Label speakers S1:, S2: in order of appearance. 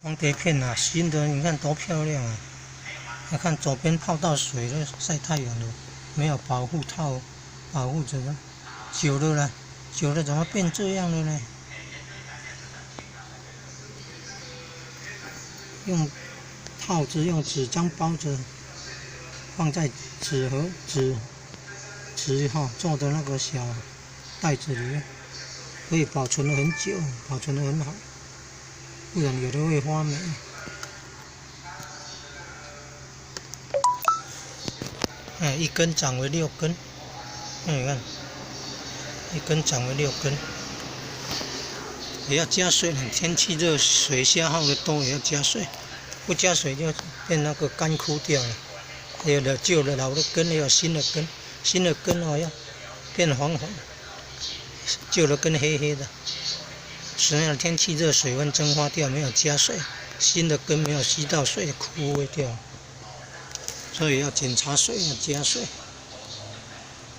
S1: 黄碟片啊，新的，你看多漂亮啊！你看左边泡到水了，晒太阳了，没有保护套，保护着呢。久了啦，久了怎么变这样了呢？用套子用纸张包着，放在纸做的那个小袋子里面，可以保存得很久，保存得很好，不然有的会发霉。一根长为6根，你看，一根长为6根，也要加水。天气热，水消耗的多，也要加水。不加水就变那个干枯掉了。有的旧的老的根，也有新的根，新的根要变黄黄，旧的根黑黑的。实际上天气热，水分蒸发掉，没有加水，新的根没有吸到水，枯萎掉。所以要检查水，要加水。